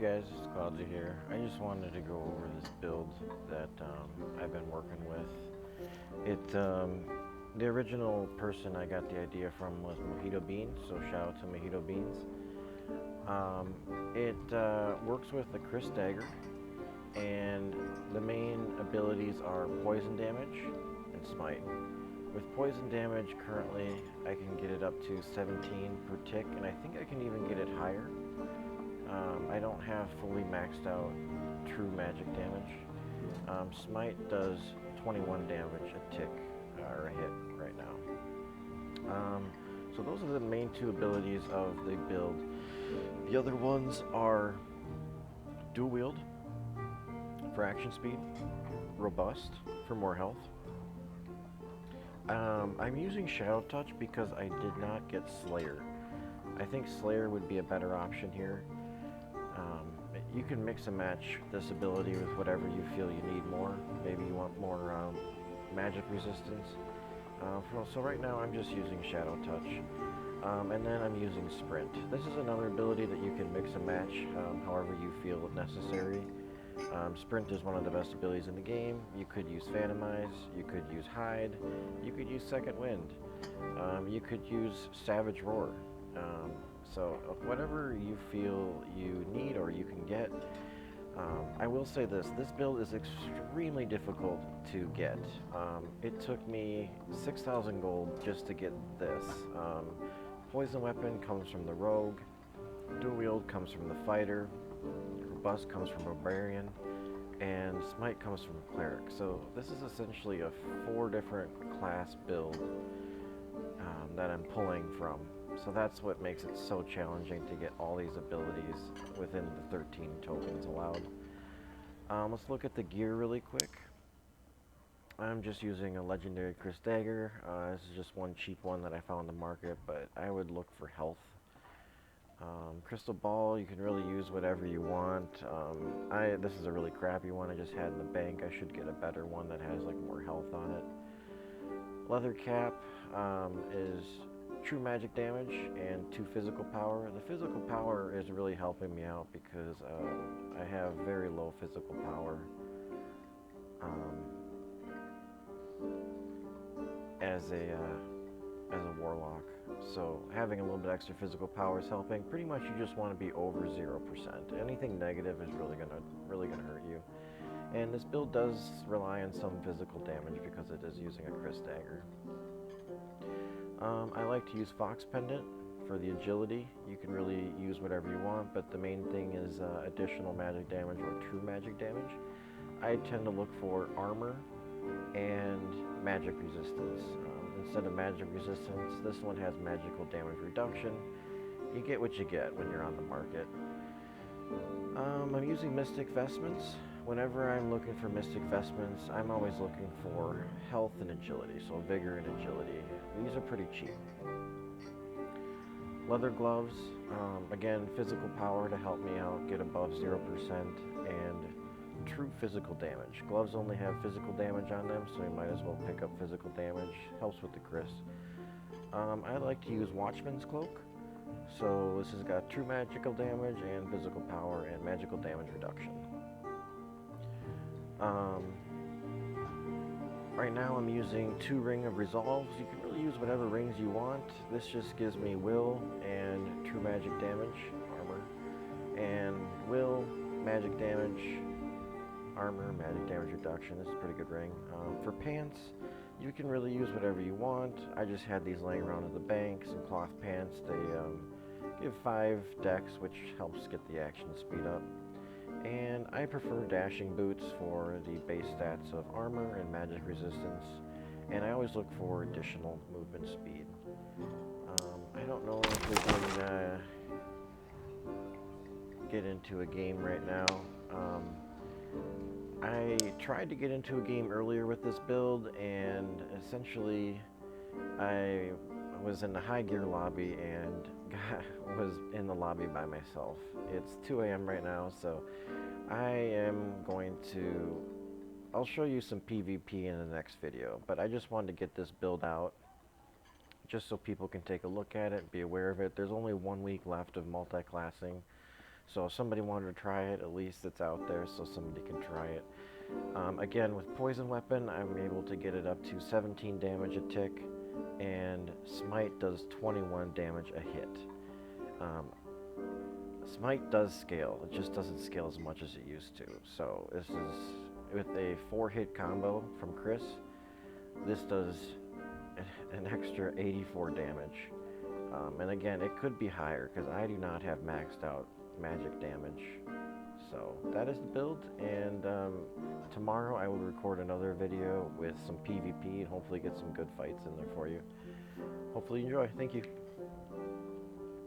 guys, it's Cloudy here. I just wanted to go over this build that I've been working with. The original person I got the idea from was Mojito Beans, so shout out to Mojito Beans. It works with the Chris Dagger, and the main abilities are poison damage and smite. With poison damage currently, I can get it up to 17 per tick, and I think I can even get it higher. I don't have fully maxed out true magic damage. Smite does 21 damage a tick, or a hit right now. So those are the main two abilities of the build. The other ones are dual wield for action speed, robust for more health. I'm using Shadow Touch because I did not get Slayer. I think Slayer would be a better option here. You can mix and match this ability with whatever you feel you need more. Maybe you want more magic resistance. So right now I'm just using Shadow Touch. And then I'm using Sprint. This is another ability that you can mix and match however you feel necessary. Sprint is one of the best abilities in the game. You could use Phantomize, you could use Hide, you could use Second Wind, you could use Savage Roar. So whatever you feel you need or you can get. I will say this build is extremely difficult to get. It took me 6,000 gold just to get this. Poison Weapon comes from the Rogue, Dual Wield comes from the Fighter, Robust comes from Barbarian, and Smite comes from Cleric. So this is essentially a 4 different class build that I'm pulling from. So that's what makes it so challenging to get all these abilities within the 13 tokens allowed. Let's look at the gear really quick. I'm just using a legendary Chris Dagger. This is just one cheap one that I found in the market, but I would look for health. Crystal Ball, you can really use whatever you want. This is a really crappy one I just had in the bank. I should get a better one that has like more health on it. Leather Cap is true magic damage and 2 physical power. The physical power is really helping me out because I have very low physical power as a Warlock. So having a little bit extra physical power is helping. Pretty much you just want to be over 0%. Anything negative is really gonna hurt you. And this build does rely on some physical damage because it is using a Chris Dagger. I like to use Fox Pendant for the agility. You can really use whatever you want, but the main thing is additional magic damage or true magic damage. I tend to look for armor and magic resistance. Instead of magic resistance, this one has magical damage reduction. You get what you get when you're on the market. I'm using Mystic Vestments. Whenever I'm looking for Mystic Vestments, I'm always looking for health and agility, so vigor and agility. These are pretty cheap. Leather gloves, again, physical power to help me out, get above 0%, and true physical damage. Gloves only have physical damage on them, so you might as well pick up physical damage. Helps with the Chris. I like to use Watchman's Cloak. So this has got true magical damage and physical power and magical damage reduction. Right now I'm using 2 Ring of Resolves. You can really use whatever rings you want. This just gives me will and true magic damage, armor, and will, magic damage, armor, magic damage reduction. This is a pretty good ring. For pants, you can really use whatever you want. I just had these laying around in the bank, some cloth pants. They give 5 dex, which helps get the action speed up. And I prefer dashing boots for the base stats of armor and magic resistance. And I always look for additional movement speed. I don't know if we can get into a game right now. I tried to get into a game earlier with this build, and essentially I was in the high gear lobby and was in the lobby by myself. It's 2 a.m. right now, so I'll show you some PvP in the next video, but I just wanted to get this build out just so people can take a look at it, be aware of it. There's only 1 week left of multi-classing, So if somebody wanted to try it, at least it's out there so somebody can try it. Again, with Poison Weapon, I'm able to get it up to 17 damage a tick, and Smite does 21 damage a hit. Um, Smite does scale, it just doesn't scale as much as it used to. So this is, with a 4-hit combo from Chris, this does an extra 84 damage. And again, it could be higher, because I do not have maxed out magic damage. So that is the build, and tomorrow I will record another video with some PvP and hopefully get some good fights in there for you. Hopefully you enjoy. Thank you.